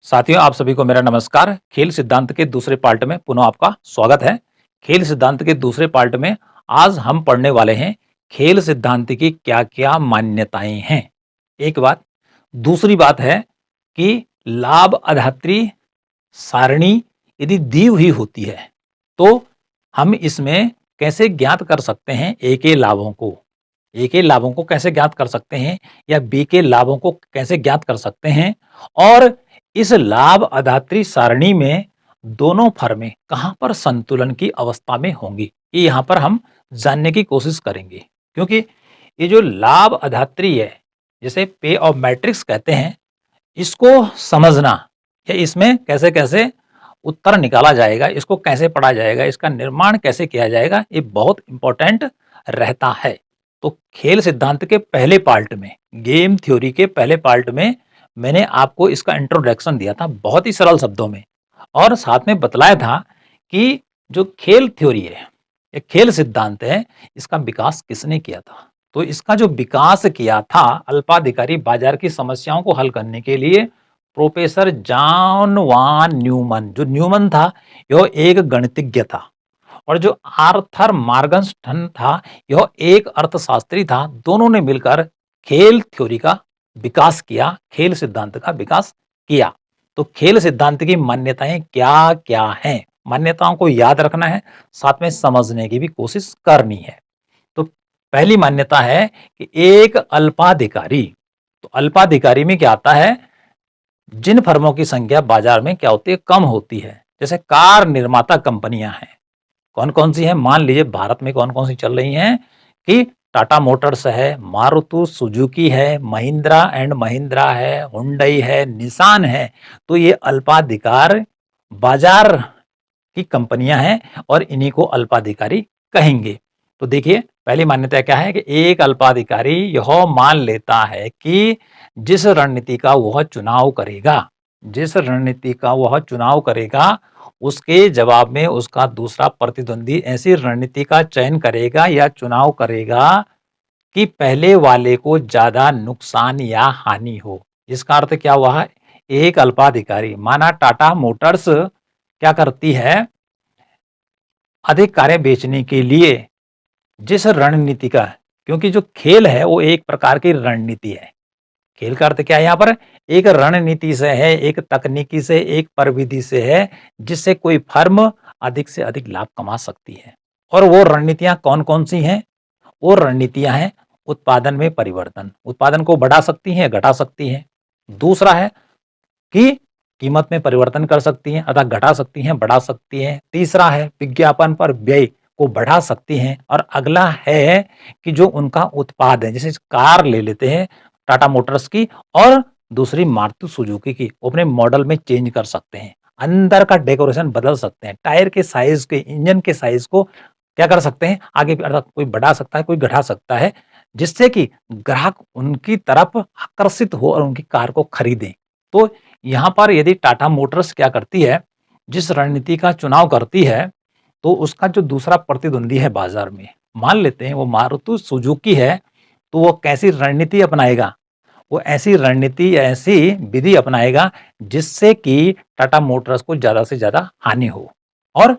साथियों, आप सभी को मेरा नमस्कार। खेल सिद्धांत के दूसरे पार्ट में पुनः आपका स्वागत है। खेल सिद्धांत के दूसरे पार्ट में आज हम पढ़ने वाले हैं खेल सिद्धांत की क्या-क्या मान्यताएं हैं। एक बात, दूसरी बात है कि लाभ आधात्री सारणी यदि दी हुई होती है तो हम इसमें कैसे ज्ञात कर सकते हैं ए के लाभों को। ए के लाभों को कैसे ज्ञात कर सकते हैं या बी के लाभों को कैसे ज्ञात कर सकते हैं, और इस लाभ आधात्री सारणी में दोनों फर्में कहां पर संतुलन की अवस्था में होंगी, ये यहां पर हम जानने की कोशिश करेंगे। क्योंकि ये जो लाभ आधात्री है, जिसे पे ऑफ मैट्रिक्स कहते हैं, इसको समझना या इसमें कैसे कैसे उत्तर निकाला जाएगा, इसको कैसे पढ़ा जाएगा, इसका निर्माण कैसे किया जाएगा, ये बहुत इंपॉर्टेंट रहता है। तो खेल सिद्धांत के पहले पार्ट में, गेम थ्योरी के पहले पार्ट में मैंने आपको इसका इंट्रोडक्शन दिया था बहुत ही सरल शब्दों में, और साथ में बतलाया था कि जो खेल थ्योरी है या खेल सिद्धांत है, इसका विकास किसने किया था। तो इसका जो विकास किया था अल्पाधिकारी बाजार की समस्याओं को हल करने के लिए प्रोफेसर जॉन वान न्यूमन, जो न्यूमन था यह एक गणितज्ञ था, और जो आर्थर मॉर्गनस्टर्न था यह एक अर्थशास्त्री था। दोनों ने मिलकर खेल थ्योरी का विकास किया, खेल सिद्धांत का विकास किया। तो खेल सिद्धांत की मान्यताएं क्या क्या हैं, मान्यताओं को याद रखना है, साथ में समझने की भी कोशिश करनी है। तो पहली मान्यता है कि एक अल्पाधिकारी, तो अल्पाधिकारी में क्या आता है, जिन फर्मों की संख्या बाजार में क्या होती है, कम होती है। जैसे कार निर्माता कंपनियां हैं, कौन कौन सी हैं, मान लीजिए भारत में कौन कौन सी चल रही हैं कि टाटा मोटर्स है, मारुति सुजुकी है, महिंद्रा एंड महिंद्रा है, हुंडई है, निसान है। तो ये अल्पाधिकार बाजार की कंपनियां हैं और इन्हीं को अल्पाधिकारी कहेंगे। तो देखिए, पहली मान्यता क्या है कि एक अल्पाधिकारी यह मान लेता है कि जिस रणनीति का वह चुनाव करेगा, जिस रणनीति का वह चुनाव करेगा, उसके जवाब में उसका दूसरा प्रतिद्वंदी ऐसी रणनीति का चयन करेगा या चुनाव करेगा कि पहले वाले को ज्यादा नुकसान या हानि हो। इसका अर्थ क्या हुआ, एक अल्पाधिकारी माना टाटा मोटर्स क्या करती है, अधिक कारें बेचने के लिए जिस रणनीति का, क्योंकि जो खेल है वो एक प्रकार की रणनीति है। खेल का अर्थ क्या है, यहाँ पर एक रणनीति से है, एक तकनीकी से, एक प्रविधि से है, जिससे कोई फर्म अधिक से अधिक लाभ कमा सकती है। और वो रणनीतियां कौन कौन सी हैं, वो रणनीतियां हैं उत्पादन में परिवर्तन, उत्पादन को बढ़ा सकती हैं, घटा सकती हैं। दूसरा है कि कीमत में परिवर्तन कर सकती हैं, अर्थात घटा सकती हैं, बढ़ा सकती हैं। तीसरा है विज्ञापन पर व्यय को बढ़ा सकती हैं। और अगला है कि जो उनका उत्पाद है, जैसे कार ले लेते हैं टाटा मोटर्स की और दूसरी मारुति सुजुकी की, अपने मॉडल में चेंज कर सकते हैं, अंदर का डेकोरेशन बदल सकते हैं, टायर के साइज के, इंजन के साइज को क्या कर सकते हैं, आगे अर्थात कोई बढ़ा सकता है, कोई घटा सकता है, जिससे कि ग्राहक उनकी तरफ आकर्षित हो और उनकी कार को खरीदें। तो यहाँ पर यदि टाटा मोटर्स क्या करती है, जिस रणनीति का चुनाव करती है, तो उसका जो दूसरा प्रतिद्वंदी है बाजार में, मान लेते हैं वो मारुति सुजुकी है, तो वो कैसी रणनीति अपनाएगा, वो ऐसी रणनीति या ऐसी विधि अपनाएगा जिससे कि टाटा मोटर्स को ज्यादा से ज्यादा हानि हो और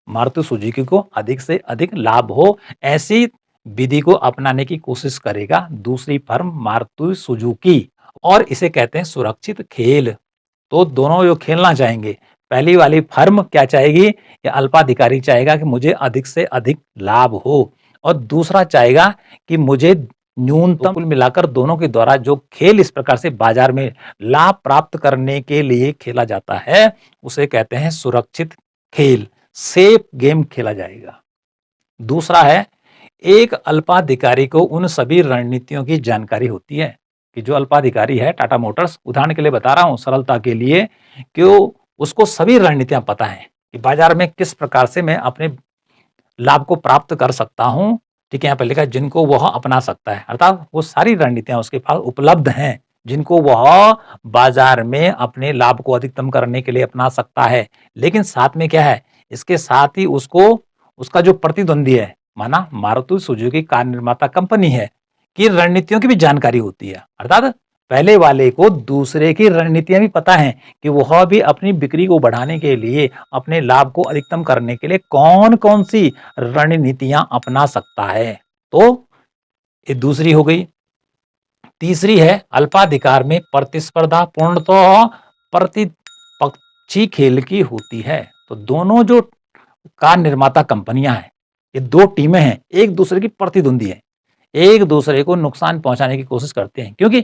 मारुति सुजुकी को अधिक से अधिक लाभ हो। ऐसी विधि को अपनाने की कोशिश करेगा दूसरी फर्म मारुति सुजुकी, और इसे कहते हैं सुरक्षित खेल। तो दोनों जो खेलना चाहेंगे, पहली वाली फर्म क्या चाहेगी, या अल्पाधिकारी चाहेगा कि मुझे अधिक से अधिक लाभ हो, और दूसरा चाहेगा कि मुझे न्यूनतम, कुल मिलाकर दोनों के द्वारा जो खेल इस प्रकार से बाजार में लाभ प्राप्त करने के लिए खेला जाता है, उसे कहते हैं सुरक्षित खेल, सेफ गेम खेला जाएगा। दूसरा है, एक अल्पाधिकारी को उन सभी रणनीतियों की जानकारी होती है कि जो अल्पाधिकारी है टाटा मोटर्स, उदाहरण के लिए बता रहा हूं सरलता के लिए, कि उसको सभी रणनीतियां पता है कि बाजार में किस प्रकार से मैं अपने लाभ को प्राप्त कर सकता हूं। ठीक है, यहाँ पर लिखा है जिनको वह अपना सकता है, अर्थात वो सारी रणनीतियां उसके पास उपलब्ध हैं जिनको वह बाजार में अपने लाभ को अधिकतम करने के लिए अपना सकता है। लेकिन साथ में क्या है, इसके साथ ही उसको उसका जो प्रतिद्वंदी है, माना मारुति सुजुकी कार निर्माता कंपनी है, की रणनीतियों की भी जानकारी होती है। अर्थात पहले वाले को दूसरे की रणनीतियां भी पता है कि वह भी अपनी बिक्री को बढ़ाने के लिए, अपने लाभ को अधिकतम करने के लिए कौन कौन सी रणनीतियां अपना सकता है। तो ये दूसरी हो गई। तीसरी है अल्पाधिकार में प्रतिस्पर्धा पूर्णतः प्रतिपक्षी खेल की होती है। तो दोनों जो कार निर्माता कंपनियां हैं, ये दो टीमें हैं, एक दूसरे की प्रतिद्वंदी है, एक दूसरे को नुकसान पहुंचाने की कोशिश करते हैं, क्योंकि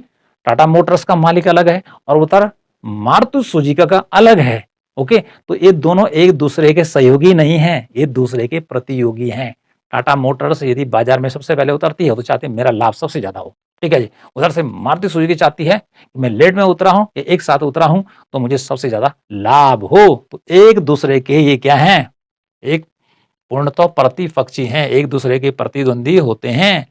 टाटा मोटर्स का मालिक अलग है और उधर मारुति सुजुकी का अलग है। ओके, तो ये दोनों एक दूसरे के सहयोगी नहीं हैं, ये दूसरे के प्रतियोगी हैं। टाटा मोटर्स यदि बाजार में सबसे पहले उतरती है तो चाहती है मेरा लाभ सबसे ज्यादा हो, ठीक है जी। उधर से मारुति सुजुकी चाहती है कि मैं लेट में उतरा हूं या एक साथ उतरा हूं तो मुझे सबसे ज्यादा लाभ हो। तो एक दूसरे के ये क्या है, एक पूर्णतः प्रतिपक्षी हैं, एक दूसरे के प्रतिद्वंदी होते हैं।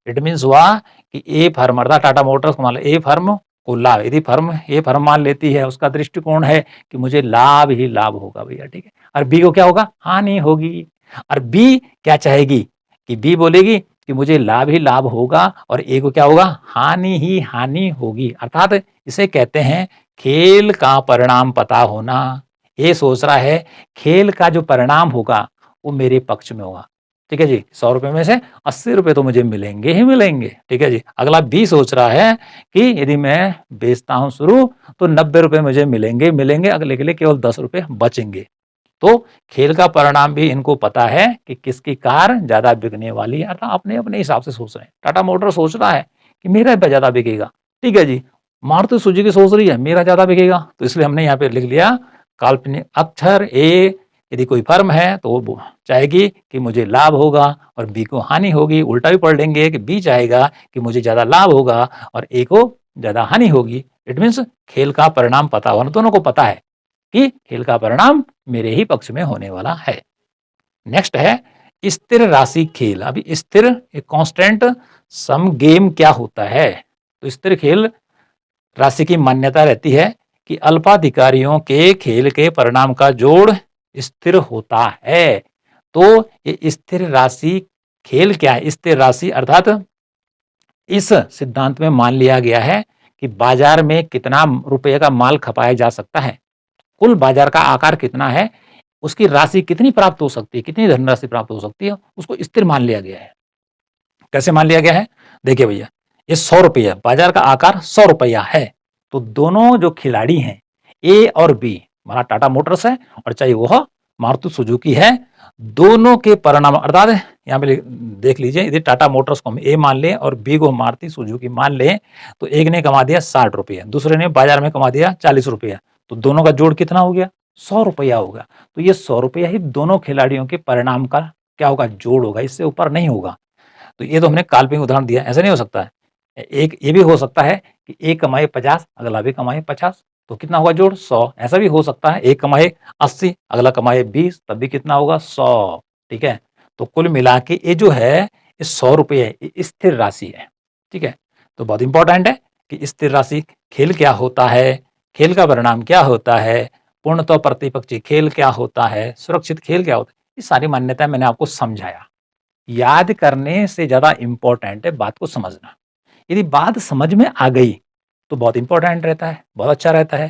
इट मीन्स हुआ कि ए फर्म अर्थात टाटा मोटर्स को मान ए फर्म को लाभ, यदि फर्म ए फर्म मान लेती है, उसका दृष्टिकोण है कि मुझे लाभ ही लाभ होगा भैया, ठीक है। और बी को क्या होगा, हानि होगी। और बी क्या चाहेगी कि बी बोलेगी कि मुझे लाभ ही लाभ होगा और ए को क्या होगा, हानि ही हानि होगी। अर्थात इसे कहते हैं खेल का परिणाम पता होना। ये सोच रहा है खेल का जो परिणाम होगा वो मेरे पक्ष में होगा, ठीक है जी। 100 रुपए में से 80 रुपए तो मुझे मिलेंगे ही मिलेंगे, ठीक है जी। अगला बी सोच रहा है कि यदि मैं बेचता हूं शुरू तो 90 रुपए मुझे मिलेंगे मिलेंगे, अगले के लिए केवल 10 रुपए बचेंगे। तो खेल का परिणाम भी इनको पता है कि किसकी कार ज्यादा बिकने वाली है, अर्थात अपने अपने हिसाब से सोच रहे हैं। टाटा मोटर सोच रहा है कि मेरा ज्यादा बिकेगा, ठीक है जी। मारुति सुजुकी सोच रही है मेरा ज्यादा बिकेगा, तो इसलिए हमने यहाँ पे लिख लिया काल्पनिक अक्षर ए। यदि कोई फर्म है तो वो चाहेगी कि मुझे लाभ होगा और बी को हानि होगी। उल्टा भी पढ़ लेंगे कि बी चाहेगा कि मुझे ज्यादा लाभ होगा और ए को ज्यादा हानि होगी। इट मीन्स खेल का परिणाम पता होना, दोनों को पता है कि खेल का परिणाम मेरे ही पक्ष में होने वाला है। नेक्स्ट है स्थिर राशि खेल। अभी स्थिर एक कांस्टेंट सम गेम क्या होता है, तो स्थिर खेल राशि की मान्यता रहती है कि अल्पाधिकारियों के खेल के परिणाम का जोड़ स्थिर होता है। तो ये स्थिर राशि खेल क्या है, स्थिर राशि अर्थात इस सिद्धांत में मान लिया गया है कि बाजार में कितना रुपए का माल खपाया जा सकता है, कुल बाजार का आकार कितना है, उसकी राशि कितनी प्राप्त हो सकती है, कितनी धनराशि प्राप्त हो सकती है, उसको स्थिर मान लिया गया है। कैसे मान लिया गया है, देखिए भैया, ये 100 रुपया बाजार का आकार 100 रुपया है, तो दोनों जो खिलाड़ी हैं ए और बी, हमारा टाटा मोटर्स है और चाहे वह मारुति सुजुकी है, दोनों के परिणाम अर्थात यहाँ पे देख लीजिए, यदि टाटा मोटर्स को हम ए मान लें और बी को मारुति सुजुकी मान लें तो एक ने कमा दिया 60 रुपया, दूसरे ने बाजार में कमा दिया 40 रुपया, तो दोनों का जोड़ कितना हो गया, 100 रुपया होगा। तो ये 100 रुपया ही दोनों खिलाड़ियों के परिणाम का क्या होगा, जोड़ होगा, इससे ऊपर नहीं होगा। तो ये तो हमने काल्पनिक उदाहरण दिया, ऐसा नहीं हो सकता है। एक ये भी हो सकता है कि एक कमाए 50 अगला भी कमाए 50, तो कितना होगा जोड़ 100। ऐसा भी हो सकता है एक कमाए 80 अगला कमाए 20, तब भी कितना होगा 100, ठीक है। तो कुल मिला के ये जो है ये 100 रुपये है, ये स्थिर राशि है, ठीक है। तो बहुत इंपॉर्टेंट है कि स्थिर राशि खेल क्या होता है, खेल का परिणाम क्या होता है, पूर्णतः प्रतिपक्षी खेल क्या होता है, सुरक्षित खेल क्या होता है, ये सारी मान्यताएं मैंने आपको समझाया। याद करने से ज्यादा इंपॉर्टेंट है बात को समझना। यदि बात समझ में आ गई तो बहुत इंपॉर्टेंट रहता है, बहुत अच्छा रहता है,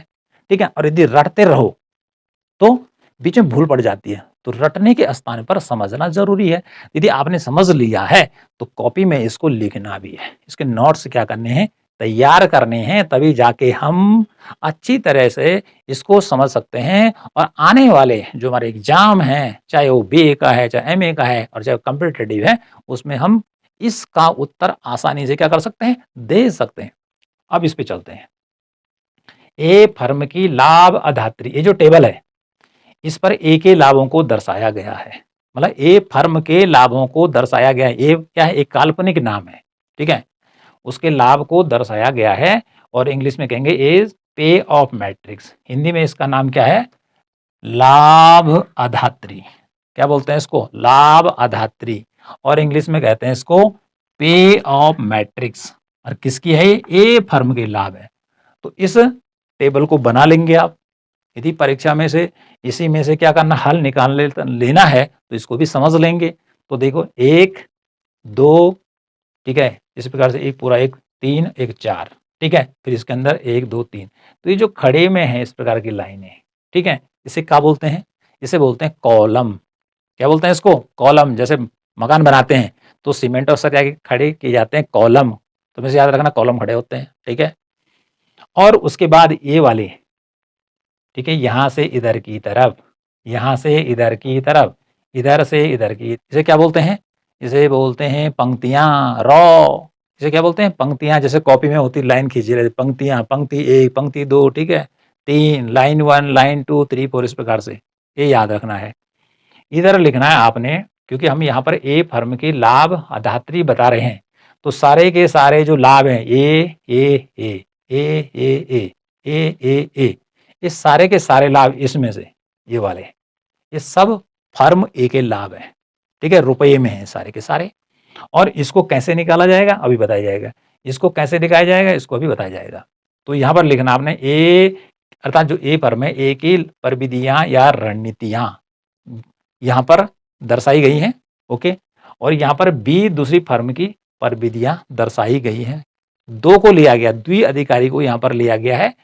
ठीक है। और यदि रटते रहो तो बीच में भूल पड़ जाती है, तो रटने के स्थान पर समझना जरूरी है। यदि आपने समझ लिया है तो कॉपी में इसको लिखना भी है, इसके नोट्स क्या करने हैं, तैयार करने हैं, तभी जाके हम अच्छी तरह से इसको समझ सकते हैं। और आने वाले जो हमारे एग्जाम हैं, चाहे वो बीए का है, चाहे एमए का है और चाहे कॉम्पिटिटिव है, उसमें हम इसका उत्तर आसानी से क्या कर सकते हैं, दे सकते हैं। अब इस पे चलते हैं। ए फर्म की लाभ अधात्री, ये जो टेबल है इस पर ए के लाभों को दर्शाया गया है, मतलब ए फर्म के लाभों को दर्शाया गया है। ए क्या है, एक काल्पनिक नाम है, ठीक है, उसके लाभ को दर्शाया गया है। और इंग्लिश में कहेंगे इज पे ऑफ मैट्रिक्स, हिंदी में इसका नाम क्या है, लाभ अधात्री। क्या बोलते हैं इसको, लाभ अधात्री, और इंग्लिश में कहते हैं इसको पे ऑफ मैट्रिक्स। और किसकी है, ए फर्म के लाभ है। तो इस टेबल को बना लेंगे आप। यदि परीक्षा में से इसी में से क्या करना, हल निकाल लेना है तो इसको भी समझ लेंगे। तो देखो 1 2, ठीक है, इस प्रकार से एक पूरा 1 3 1 4, ठीक है, फिर इसके अंदर 1 2 3, तो ये जो खड़े में है इस प्रकार की लाइनें, ठीक है, इसे क्या बोलते हैं? इसे बोलते हैं कॉलम। क्या बोलते हैं इसको? कॉलम। जैसे मकान बनाते हैं तो सीमेंट और सरिया के खड़े किए जाते हैं कॉलम, तो वैसे याद रखना कॉलम खड़े होते हैं, ठीक है। और उसके बाद ये वाले, ठीक है, यहाँ से इधर की तरफ, यहाँ से इधर की तरफ, इधर से इधर की, इसे क्या बोलते हैं? इसे बोलते हैं पंक्तियां, रॉ। इसे क्या बोलते हैं? पंक्तियां। जैसे कॉपी में होती लाइन खींची रहती, पंक्तियां, पंक्ति 1 पंक्ति 2, ठीक है, 3, लाइन 1 लाइन 2 3 4, इस प्रकार से ये याद रखना है। इधर लिखना है आपने, क्योंकि हम यहाँ पर ए फर्म के लाभ अधात्री बता रहे हैं, तो सारे के सारे जो लाभ हैं ए ए ए ए ए ए ए ए ए, इस सारे के सारे लाभ इसमें से ये वाले, ये सब फर्म ए के लाभ हैं, ठीक है, रुपये में हैं सारे के सारे। और इसको कैसे निकाला जाएगा अभी बताया जाएगा, इसको कैसे दिखाया जाएगा इसको अभी बताया जाएगा। तो यहाँ पर लिखना आपने ए, अर्थात जो ए फर्म है, ए की प्रविधियां या रणनीतियां यहाँ पर दर्शाई गई हैं, ओके। और यहाँ पर बी दूसरी फर्म की प्रविधियां दर्शाई गई हैं। दो को लिया गया, द्विअधिकारी को यहाँ पर लिया गया है,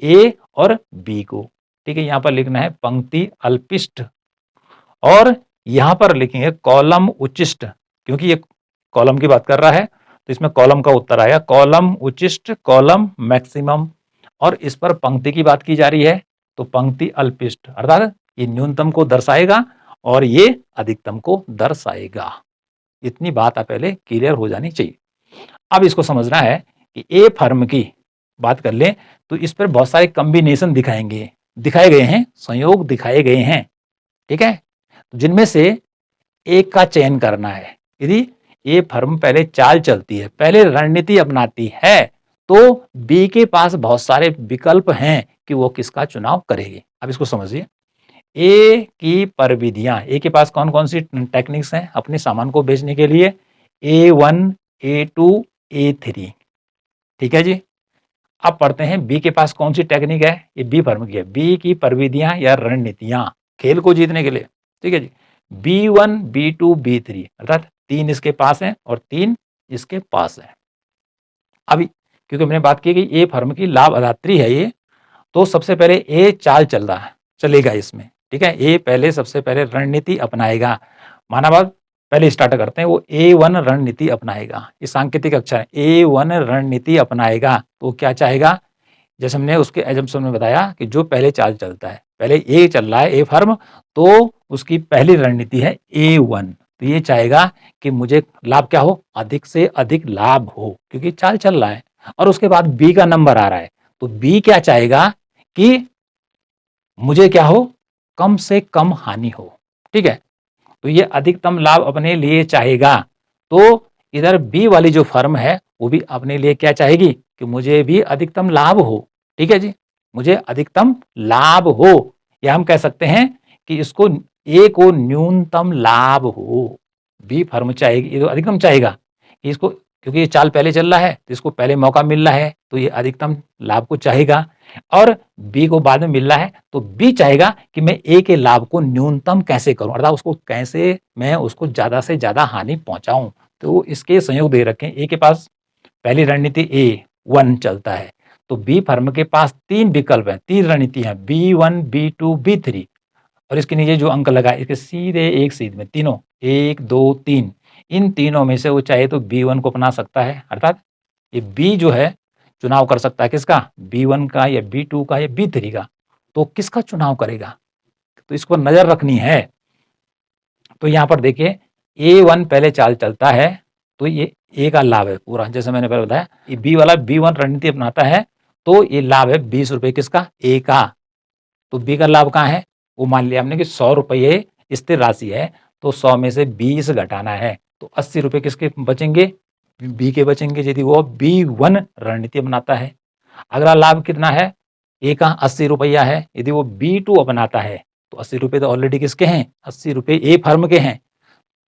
ए और बी को, ठीक है। यहाँ पर लिखना है पंक्ति अल्पिष्ट, और यहाँ पर लिखेंगे कॉलम उच्चिष्ट, क्योंकि ये कॉलम की बात कर रहा है तो इसमें कॉलम का उत्तर आएगा, कॉलम उच्चिष्ट, कॉलम मैक्सिमम। और इस पर पंक्ति की बात की जा रही है तो पंक्ति अल्पिष्ट, अर्थात ये न्यूनतम को दर्शाएगा और ये अधिकतम को दर्शाएगा। इतनी बात आप पहले क्लियर हो जानी चाहिए। अब इसको समझना है कि ए फर्म की बात कर ले तो इस पर बहुत सारे कॉम्बिनेशन दिखाए गए हैं, संयोग दिखाए गए हैं, ठीक है, जिनमें से एक का चयन करना है। यदि ए फर्म पहले चाल चलती है, पहले रणनीति अपनाती है, तो बी के पास बहुत सारे विकल्प हैं कि वो किसका चुनाव करेगी। अब इसको समझिए, ए की प्रविधियां, ए के पास कौन कौन सी टेक्निक्स हैं अपने सामान को बेचने के लिए? A1 A2 A3, ठीक है जी। अब पढ़ते हैं बी के पास कौन सी टेक्निक है, ये बी फर्म की है। बी की प्रविधियां या रणनीतियां खेल को जीतने के लिए, ठीक है जी। B1 B2 B3, अर्थात 3 इसके पास है और 3 इसके पास है। अभी क्योंकि मैंने बात की कि ए फर्म की लाभ अदात्री है ये, तो सबसे पहले ए चाल चल रहा है, चलेगा इसमें, ठीक है। ए पहले सबसे पहले रणनीति अपनाएगा, माना बात पहले स्टार्ट करते हैं, वो A1 रणनीति अपनाएगा, ये सांकेतिक अक्षर है, A1 रणनीति अपनाएगा तो क्या चाहेगा? जैसे हमने उसके एजम्पशन में बताया कि जो पहले चाल चलता है, पहले ए चल रहा है ए फर्म, तो उसकी पहली रणनीति है A1, तो ये चाहेगा कि मुझे लाभ क्या हो, अधिक से अधिक लाभ हो, क्योंकि चाल चल रहा है। और उसके बाद बी का नंबर आ रहा है, तो बी क्या चाहेगा कि मुझे क्या हो, कम से कम हानि हो, ठीक है। तो ये अधिकतम लाभ अपने लिए चाहेगा, तो इधर बी वाली जो फर्म है वो भी अपने लिए क्या चाहेगी कि मुझे भी अधिकतम लाभ हो, ठीक है जी, मुझे अधिकतम लाभ हो। या हम कह सकते हैं कि इसको ए को न्यूनतम लाभ हो, बी फर्म चाहेगी, ये तो अधिकतम चाहेगा कि इसको, क्योंकि ये चाल पहले चल रहा है तो इसको पहले मौका मिल रहा है तो ये अधिकतम लाभ को चाहेगा, और बी को बाद में मिल रहा है तो बी चाहेगा कि मैं ए के लाभ को न्यूनतम कैसे करूं, अर्थात उसको कैसे मैं उसको ज्यादा से ज्यादा हानि पहुंचाऊं। तो इसके संयोग दे रखे हैं, ए के पास पहली रणनीति A1 चलता है, तो बी फर्म के पास 3 विकल्प है, 3 रणनीति है, B1 B2 B3, और इसके नीचे जो अंक लगा इसके सीधे एक सीध में तीनों 1 2 3, इन तीनों में से वो चाहे तो B1 को अपना सकता है, अर्थात ये बी जो है चुनाव कर सकता है किसका, B1 का या B2 का या B3 का, तो किसका चुनाव करेगा, तो इसको नजर रखनी है। तो यहाँ पर देखिए A1 पहले चाल चलता है तो ये ए का लाभ है पूरा, जैसे मैंने पहले बताया, ये बी वाला B1 रणनीति अपनाता है तो ये लाभ है 20 रुपए किसका, ए का। तो बी का लाभ कहाँ है, वो मान लिया हमने कि 100 रुपये स्थिर राशि है, तो 100 में से 20 घटाना है, तो 80 रुपये किसके बचेंगे, बी के बचेंगे, यदि वो B1 रणनीति अपनाता है। अगला लाभ कितना है, ए का 80 रुपया है, यदि वो B2 अपनाता है तो 80 रुपये तो ऑलरेडी किसके हैं, 80 रुपये ए फर्म के हैं,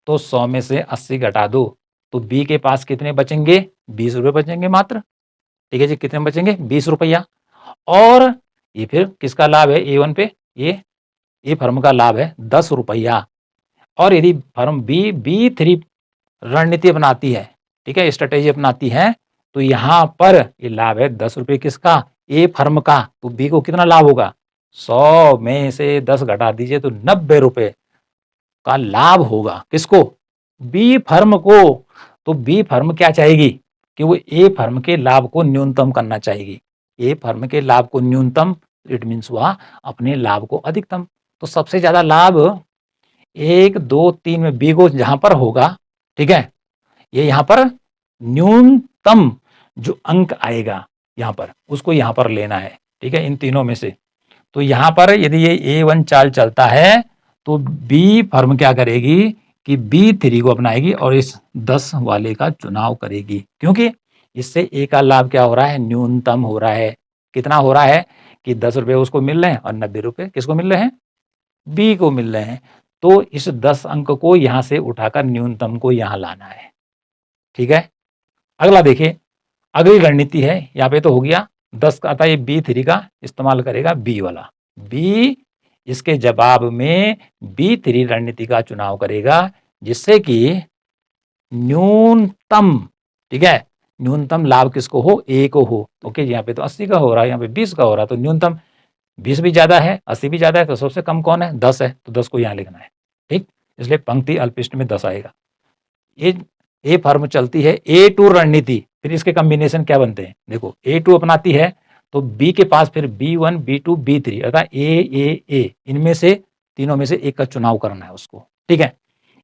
तो 100 में से 80 घटा दो तो बी के पास कितने बचेंगे, 20 रुपये बचेंगे मात्र, ठीक है जी, कितने बचेंगे, 20 रुपया। और ये फिर किसका लाभ है A1 पे, ये ए फर्म का लाभ है 10 रुपया। और यदि फर्म B B3 रणनीति अपनाती है, ठीक है, स्ट्रेटेजी अपनाती है, तो यहां पर ये लाभ है 10 रुपए किसका, ए फर्म का। तो बी को कितना लाभ होगा, 100 में से 10 घटा दीजिए तो 90 रुपए का लाभ होगा। किसको, बी फर्म को। तो बी फर्म क्या चाहेगी कि वो ए फर्म के लाभ को न्यूनतम करना चाहेगी। ए फर्म के लाभ को न्यूनतम, इट मीन्स वह अपने लाभ को अधिकतम। तो सबसे ज्यादा लाभ 1 2 3 में बी को जहां पर होगा, ठीक है, ये यहां पर न्यूनतम जो अंक आएगा यहां पर, उसको यहां पर लेना है, ठीक है, इन तीनों में से। तो यहां पर यदि ये A1 चाल चलता है तो बी फर्म क्या करेगी कि B3 को अपनाएगी और इस 10 वाले का चुनाव करेगी, क्योंकि इससे ए का लाभ क्या हो रहा है, न्यूनतम हो रहा है। कितना हो रहा है कि 10 रुपए उसको मिल रहे हैं और 90 रुपए किसको मिल रहे हैं, बी को मिल रहे हैं। तो इस 10 अंक को यहां से उठाकर न्यूनतम को यहां लाना है, ठीक है। अगला देखिए, अगली रणनीति है, यहाँ पे तो हो गया 10 का, आता ये B3 का इस्तेमाल करेगा बी वाला। बी इसके जवाब में B3 रणनीति का चुनाव करेगा, जिससे कि न्यूनतम, ठीक है, न्यूनतम लाभ किसको हो, ए को हो। ओके, यहाँ पे तो 80 का हो रहा है, यहाँ पे 20 का हो रहा है, तो न्यूनतम 20 भी ज्यादा है, 80 भी ज्यादा है, तो सबसे कम कौन है, 10 है, तो 10 को यहाँ लिखना है, ठीक। इसलिए पंक्ति अल्पविष्ट में 10 आएगा। ये ए फर्म चलती है A2 रणनीति, फिर इसके कॉम्बिनेशन क्या बनते हैं, देखो A2 अपनाती है तो बी के पास फिर B1 B2 B3 अर्थात ए इनमें से तीनों में से एक का चुनाव करना है उसको, ठीक है।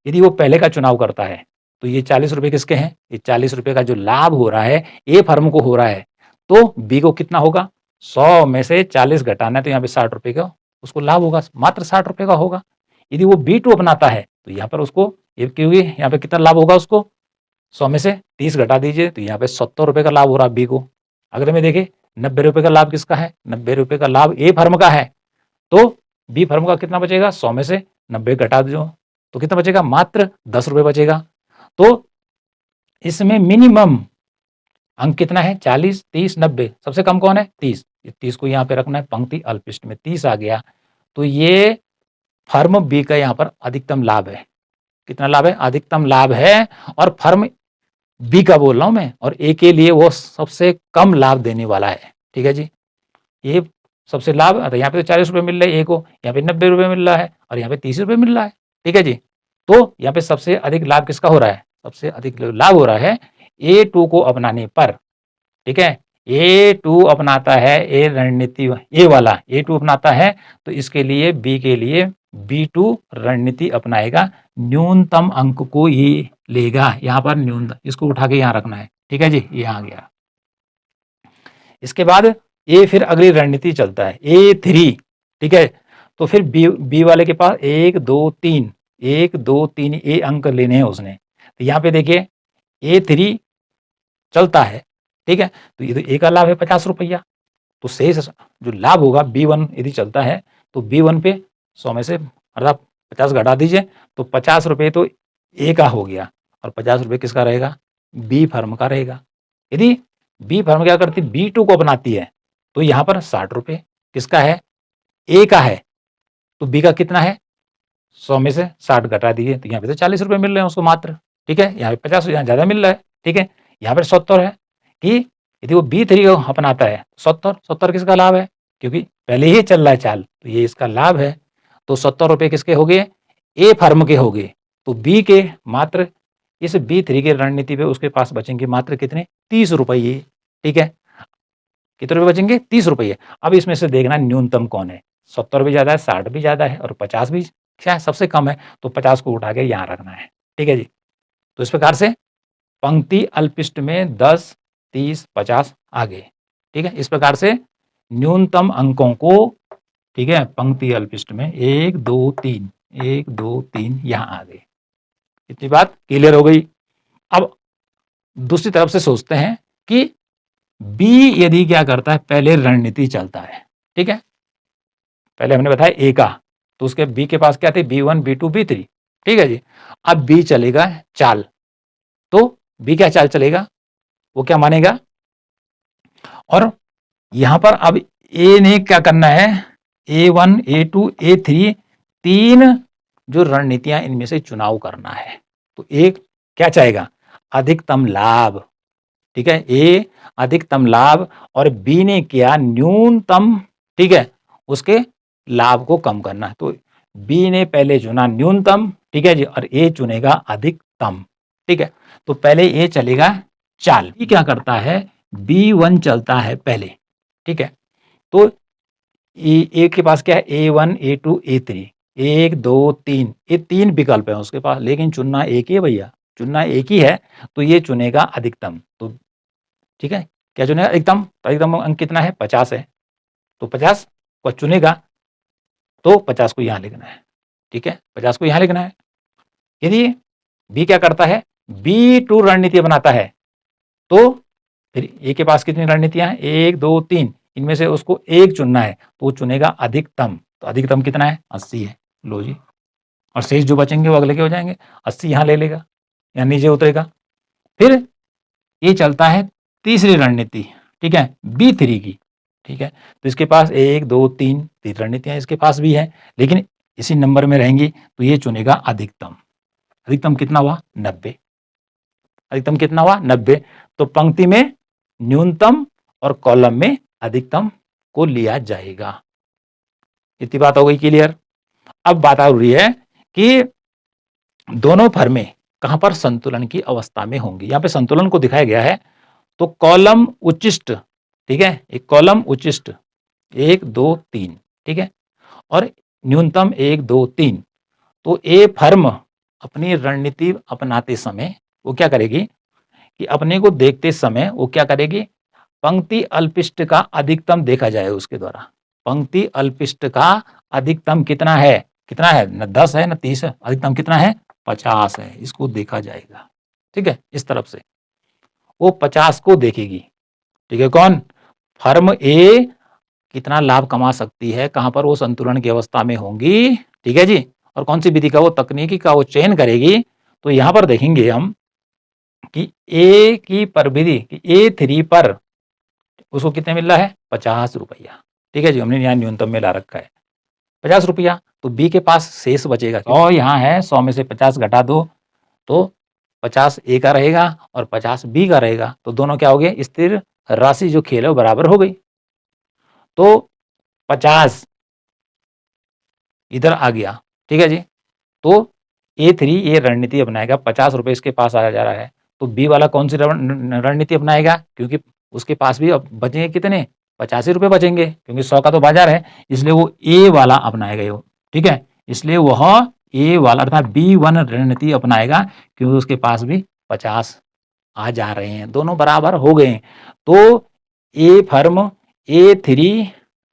यदि वो पहले का चुनाव करता है तो ये 40 रुपए किसके हैं, ये 40 रुपए का जो लाभ हो रहा है ए फर्म को हो रहा है, तो बी को कितना होगा, 100 में से 40 घटाना है, तो यहाँ पे 60 रुपए का उसको लाभ होगा, मात्र 60 रुपए का होगा। यदि वो B2 अपनाता है तो यहाँ पर उसको, क्योंकि यहाँ पे कितना लाभ होगा उसको, 100 में से 30 घटा दीजिए तो यहाँ पे 70 रुपए का लाभ हो रहा बी को। अगले में देखिए 90 रुपए का लाभ किसका है, 90 रुपए का लाभ ए फर्म का है, तो बी फर्म का कितना बचेगा, 100 में से 90 घटा दो तो कितना बचेगा, मात्र 10 रुपए बचेगा। तो इसमें मिनिमम अंक कितना है, 40 30 90, सबसे कम कौन है, 30। 30 को यहाँ पे रखना है, पंक्ति अल्पविष्ट में 30 आ गया, तो ये फर्म बी का यहाँ पर अधिकतम लाभ है। कितना लाभ है, अधिकतम लाभ है, और फर्म बी का बोल रहा हूं मैं, और ए के लिए वो सबसे कम लाभ देने वाला है, ठीक है जी। ये सबसे लाभ, तो यहाँ पे तो 40 रुपए मिल रहे हैं ए को, यहाँ पे 90 रुपए मिल रहा है, और यहाँ पे 30 रुपए मिल रहा है, ठीक है जी। तो यहाँ पे सबसे अधिक लाभ किसका हो रहा है, सबसे अधिक लाभ हो रहा है A2 को अपनाने पर, ठीक है। A2 अपनाता है, ए रणनीति ए वाला A2 अपनाता है, तो इसके लिए बी के लिए B2 रणनीति अपनाएगा, न्यूनतम अंक को ये लेगा, यहाँ पर न्यूनतम, इसको उठा के यहाँ रखना है, ठीक है जी, ये आ गया। इसके बाद ए फिर अगली रणनीति चलता है A3, ठीक है। तो फिर बी वाले के पास 1 2 3 1 2 3 ए अंक लेने हैं उसने, तो यहाँ पे देखिए A3 चलता है, ठीक है। तो ये तो ए का लाभ है 50 रुपया, तो शेष जो लाभ होगा B1 यदि चलता है तो B1 पे 100 में से अर्थात 50 घटा दीजिए, तो 50 रुपये तो ए का हो गया, और 50 रुपये किसका रहेगा, बी फर्म का रहेगा। यदि बी फर्म क्या करती है, B2 को अपनाती है, तो यहाँ पर 60 रुपये किसका है, ए का है, तो बी का कितना है, 100 में से 60 घटा दीजिए, तो यहाँ पे तो 40 रुपये मिल रहे हैं उसको मात्र, ठीक है। यहाँ पे 50, यहाँ ज्यादा मिल रहा है, ठीक है। यहाँ पर 70 है कि यदि वो B3 को अपनाता है, 70 किसका लाभ है, क्योंकि पहले ही चल रहा है चाल, तो ये इसका लाभ है, तो 70 रुपये किसके हो गए, ए फर्म के हो गए। तो बी के मात्र इस B3 की रणनीति पे उसके पास बचेंगे मात्र कितने, 30 रुपये, ठीक है। कितने रुपए बचेंगे, 30 रुपये। अब इसमें से देखना न्यूनतम कौन है, 70 भी ज्यादा है, 60 भी ज्यादा है, और 50 भी क्या है, सबसे कम है, तो 50 को उठा के यहाँ रखना है, ठीक है जी। तो इस प्रकार से पंक्ति अल्पविष्ट में 10 30 50 आ गए, ठीक है। इस प्रकार से न्यूनतम अंकों को, ठीक है, पंक्ति अल्पविष्ट में 1 2 3 1 2 3 यहाँ आ गए। इतनी बात क्लियर हो गई। अब दूसरी तरफ से सोचते हैं कि बी यदि क्या करता है, पहले रणनीति चलता है, ठीक है। पहले हमने बताया ए का, तो उसके बी के पास क्या थे, B1 B2 B3, ठीक है जी। अब बी चलेगा चाल, तो बी क्या चाल चलेगा, वो क्या मानेगा, और यहां पर अब ए ने क्या करना है, A1 A2 A3 तीन जो रणनीतियां इनमें से चुनाव करना है। तो एक क्या चाहेगा, अधिकतम लाभ, ठीक है, ए अधिकतम लाभ और बी ने किया न्यूनतम, ठीक है, उसके लाभ को कम करना है। तो बी ने पहले चुना न्यूनतम, ठीक है जी, और ए चुनेगा अधिकतम, ठीक है। तो पहले ए चलेगा चाल, बी क्या करता है, B1 चलता है पहले, ठीक है। तो ए के पास क्या है, A1 A2 A3, 1 2 3, ये 3 विकल्प है उसके पास, लेकिन चुनना एक ही है भैया, चुनना एक ही है। तो ये चुनेगा अधिकतम, तो ठीक है, क्या चुनेगा, अधिकतम। तो अधिकतम अंक कितना है, 50 है, तो 50 को चुनेगा, तो 50 को यहां लिखना है, ठीक है, 50 को यहां लिखना है। यदि बी क्या करता है, B2 रणनीति बनाता है, तो फिर ए के पास कितनी रणनीतियां हैं, 1 2 3, इनमें से उसको एक चुनना है, तो वो चुनेगा अधिकतम। तो अधिकतम कितना है, 80 है, लो जी, और शेष जो बचेंगे वो अगले के हो जाएंगे, 80 यहां ले लेगा, या नीचे उतरेगा। फिर ये चलता है तीसरी रणनीति, ठीक है, B3 की, ठीक है। तो इसके पास 1 2 3 तीन रणनीतियां इसके पास भी है, लेकिन इसी नंबर में रहेंगी, तो ये चुनेगा अधिकतम। अधिकतम कितना हुआ, 90। अधिकतम कितना हुआ, 90। तो पंक्ति में न्यूनतम और कॉलम में अधिकतम को लिया जाएगा। इतनी बात हो गई क्लियर। अब बात आ रही है कि दोनों फर्में कहां पर संतुलन की अवस्था में होंगी। यहां पे संतुलन को दिखाया गया है, तो कॉलम उच्चिष्ट, ठीक है, एक कॉलम उच्चिष्ट 1 2 3, ठीक है, और न्यूनतम 1 2 3। तो ए फर्म अपनी रणनीति अपनाते समय वो क्या करेगी कि अपने को देखते समय वो क्या करेगी, पंक्ति अल्पिष्ट का अधिकतम देखा जाए उसके द्वारा। पंक्ति अल्पिष्ट का अधिकतम कितना है, कितना है, न 10 है न 30 है, अधिकतम कितना है, 50 है, इसको देखा जाएगा, ठीक है। इस तरफ से वो 50 को देखेगी, ठीक है। कौन, फर्म ए कितना लाभ कमा सकती है, कहां पर वो संतुलन की अवस्था में होंगी, ठीक है जी, और कौन सी विधि का वो तकनीकी का वो चयन करेगी। तो यहां पर देखेंगे हम कि ए की परिविधि A3 पर उसको कितने मिल रहा है, 50 रुपया, ठीक है जी, हमने यहाँ न्यूनतम में ला रखा है 50 रुपया। तो बी के पास शेष बचेगा, और यहाँ है 100 में से 50 घटा दो, तो 50 ए का रहेगा और 50 बी का रहेगा। तो दोनों क्या हो गए, स्थिर राशि जो खेल है वो बराबर हो गई। तो 50 इधर आ गया, ठीक है जी। तो A3 ये रणनीति अपनाएगा, 50 रुपए इसके पास आ जा रहा है, तो बी वाला कौन सी रणनीति अपनाएगा, क्योंकि उसके पास भी अब बचेंगे कितने, 85 रुपए बचेंगे, क्योंकि 100 का तो बाजार है, इसलिए वो ए वाला अपनाएगा वो, ठीक है। इसलिए वह ए वाला अर्थात B1 रणनीति अपनाएगा, क्योंकि उसके पास भी 50 आ जा रहे हैं, दोनों बराबर हो गए। तो ए फर्म A3,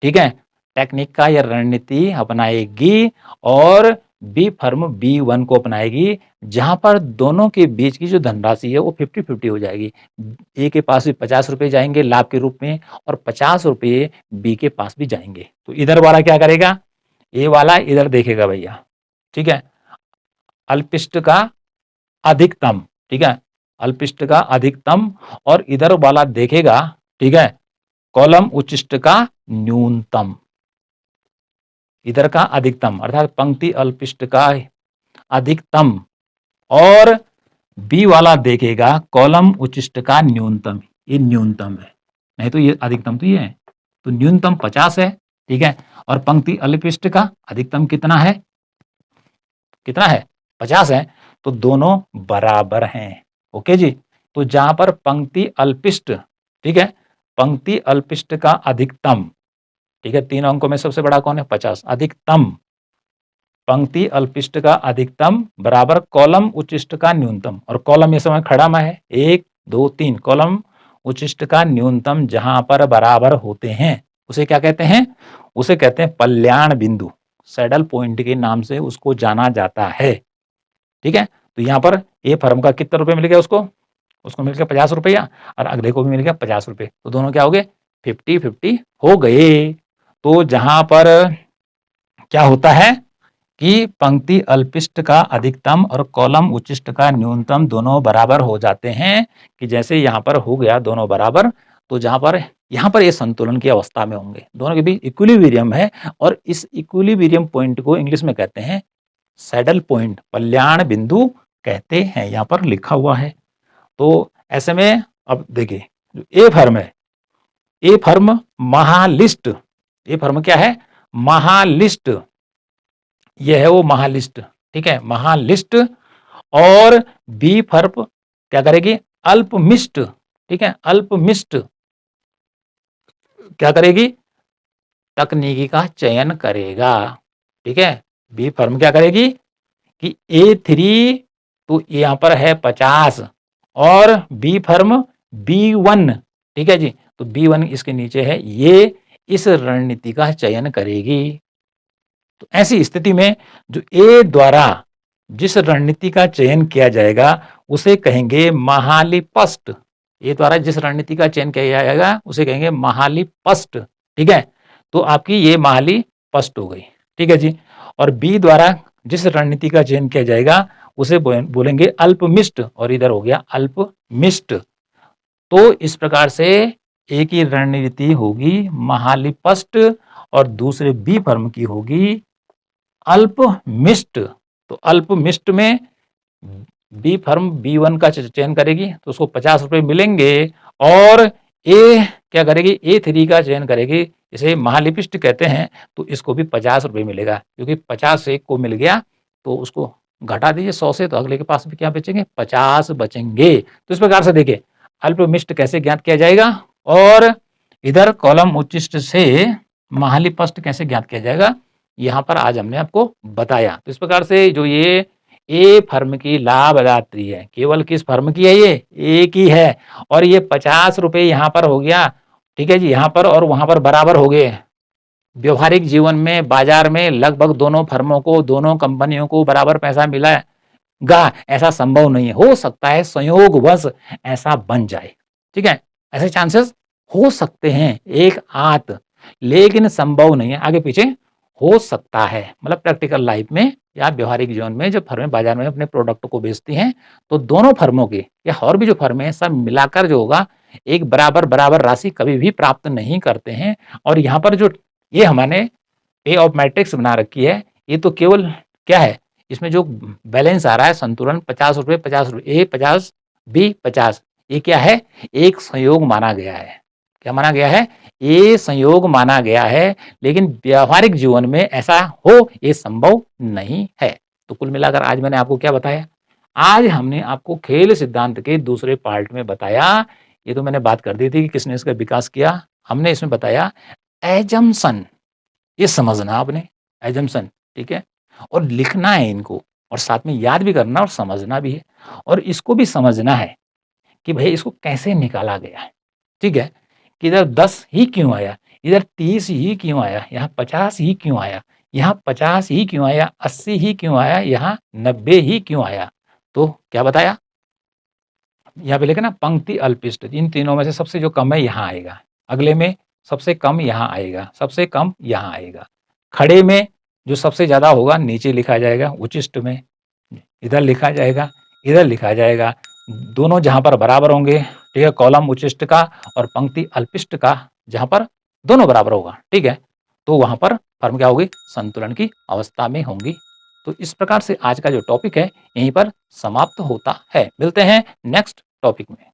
ठीक है, टेक्निक का यह रणनीति अपनाएगी, और बी फर्म B1 को अपनाएगी, जहां पर दोनों के बीच की जो धनराशि है वो 50-50 हो जाएगी। ए के पास भी 50 रुपए जाएंगे लाभ के रूप में, और 50 रुपए बी के पास भी जाएंगे। तो इधर वाला क्या करेगा, ए वाला इधर देखेगा भैया, ठीक है, अल्पिष्ट का अधिकतम, ठीक है, अल्पिष्ट का अधिकतम, और इधर वाला देखेगा, ठीक है, कॉलम उच्चिष्ट का न्यूनतम, इधर का अधिकतम अर्थात पंक्ति अल्पिष्ट का अधिकतम, और बी वाला देखेगा कॉलम उच्चिष्ट का न्यूनतम। ये न्यूनतम है, नहीं तो ये अधिकतम तो ये है, तो न्यूनतम 50 है, ठीक है, और पंक्ति अल्पिष्ट का अधिकतम कितना है, कितना है, 50 है। तो दोनों बराबर हैं, ओके जी। तो जहां पर पंक्ति अल्पिष्ट, ठीक है, पंक्ति अल्पिष्ट का अधिकतम, ठीक है, 3 अंकों में सबसे बड़ा कौन है, 50, अधिकतम पंक्ति अल्पिष्ट का अधिकतम बराबर कॉलम उच्चिष्ट का न्यूनतम, और कॉलम ये समय खड़ा में है 1 2 3, कॉलम उच्चिष्ट का न्यूनतम जहां पर बराबर होते हैं उसे क्या कहते हैं, उसे कहते हैं कल्याण बिंदु, सैडल पॉइंट के नाम से उसको जाना जाता है, ठीक है। तो यहाँ पर ए फर्म का कितना रुपए मिल गया, उसको उसको मिल गया 50 रुपया, और अगले को भी मिल गया 50 रुपए, तो दोनों क्या हो गए, 50-50 हो गए। तो जहां पर क्या होता है कि पंक्ति अल्पिष्ट का अधिकतम और कॉलम उच्चिष्ट का न्यूनतम दोनों बराबर हो जाते हैं, कि जैसे यहाँ पर हो गया दोनों बराबर, तो जहां पर यहाँ पर ये संतुलन की अवस्था में होंगे, दोनों के बीच इक्विलिब्रियम है, और इस इक्विलिब्रियम पॉइंट को इंग्लिश में कहते हैं सैडल पॉइंट, कल्याण बिंदु कहते हैं, यहाँ पर लिखा हुआ है। तो ऐसे में अब देखिए, जो ए फर्म है, ए फर्म महालिस्ट, ए फर्म क्या है, महालिस्ट, ये है वो महालिस्ट, ठीक है, महालिस्ट। और बी फर्म क्या करेगी, अल्पमिस्ट, ठीक है, अल्पमिस्ट क्या करेगी, तकनीकी का चयन करेगा, ठीक है। बी फर्म क्या करेगी कि A3 तो यहां पर है 50 और बी फर्म B1, ठीक है जी, तो B1 इसके नीचे है, ये इस रणनीति का चयन करेगी। तो ऐसी स्थिति में जो ए द्वारा जिस रणनीति का चयन किया जाएगा उसे कहेंगे महालिपस्ट, ए द्वारा जिस रणनीति का चयन किया जाएगा उसे कहेंगे महालिपस्ट, ठीक है। तो आपकी ये महालिपस्ट हो गई, ठीक है जी। और बी द्वारा जिस रणनीति का चयन किया जाएगा उसे बोलेंगे अल्पमिस्ट, और इधर हो गया अल्पमिस्ट। तो इस प्रकार से एक ही रणनीति होगी महालिपस्ट और दूसरे बी फर्म की होगी अल्पमिस्ट। तो अल्पमिस्ट में बी फर्म B1 का चयन करेगी तो उसको 50 रुपए मिलेंगे, और ए क्या करेगी, A3 का चयन करेगी, इसे महालिपिस्ट कहते हैं, तो इसको भी 50 रुपए मिलेगा, क्योंकि 50 एक को मिल गया तो उसको घटा दीजिए 100 से, तो अगले के पास भी क्या बचेंगे, 50 बचेंगे। तो इस प्रकार से देखिए अल्पमिस्ट कैसे ज्ञात किया जाएगा, और इधर कॉलम उच्चिष्ट से महालिपस्ट कैसे ज्ञात किया जाएगा, यहाँ पर आज हमने आपको बताया। तो इस प्रकार से जो ये ए फर्म की लाभदात्री है, केवल किस फर्म की है, ये ए की है, और ये 50 रुपए यहाँ पर हो गया, ठीक है जी, यहाँ पर और वहां पर बराबर हो गए। व्यवहारिक जीवन में बाजार में लगभग दोनों फर्मों को, दोनों कंपनियों को बराबर पैसा मिला गा, ऐसा संभव नहीं है, हो सकता है संयोगवश ऐसा बन जाए, ठीक है, ऐसे चांसेस हो सकते हैं एक आध, लेकिन संभव नहीं है, आगे पीछे हो सकता है। मतलब प्रैक्टिकल लाइफ में या व्यवहारिक जीवन में जब फर्में बाजार में अपने प्रोडक्ट को बेचती हैं तो दोनों फर्मों के या और भी जो फर्में हैं सब मिलाकर जो होगा एक बराबर बराबर राशि कभी भी प्राप्त नहीं करते हैं। और यहाँ पर जो ये हमारे पे ऑफ मैट्रिक्स बना रखी है, ये तो केवल क्या है, इसमें जो बैलेंस आ रहा है संतुलन 50 रुपए 50 रुपए, ए 50 बी 50, ये क्या है, एक संयोग माना गया है। क्या माना गया है, ये संयोग माना गया है, लेकिन व्यवहारिक जीवन में ऐसा हो ये संभव नहीं है। तो कुल मिलाकर आज मैंने आपको क्या बताया, आज हमने आपको खेल सिद्धांत के दूसरे पार्ट में बताया, ये तो मैंने बात कर दी थी कि किसने इसका विकास किया, हमने इसमें बताया एजम्पशन, ये समझना आपने, एजम्पशन, ठीक है, और लिखना है इनको, और साथ में याद भी करना और समझना भी है, और इसको भी समझना है कि भाई इसको कैसे निकाला गया है, ठीक है, कि इधर 10 ही क्यों आया, इधर 30 ही क्यों आया, यहाँ 50 ही क्यों आया, यहाँ 50 ही क्यों आया, 80 ही क्यों आया, यहाँ 90 ही क्यों आया। तो क्या बताया, यहाँ पे लिखा ना पंक्ति अल्पिष्ट, इन तीनों में से सबसे जो कम है यहाँ आएगा, अगले में सबसे कम यहाँ आएगा, सबसे कम यहाँ आएगा, खड़े में जो सबसे ज्यादा होगा नीचे लिखा जाएगा, उचिष्ट में इधर लिखा जाएगा, इधर लिखा जाएगा, दोनों जहां पर बराबर होंगे, ठीक है, कॉलम उचिष्ट का और पंक्ति अल्पिष्ट का जहां पर दोनों बराबर होगा, ठीक है, तो वहां पर फर्म क्या होगी, संतुलन की अवस्था में होंगी। तो इस प्रकार से आज का जो टॉपिक है यहीं पर समाप्त होता है। मिलते हैं नेक्स्ट टॉपिक में।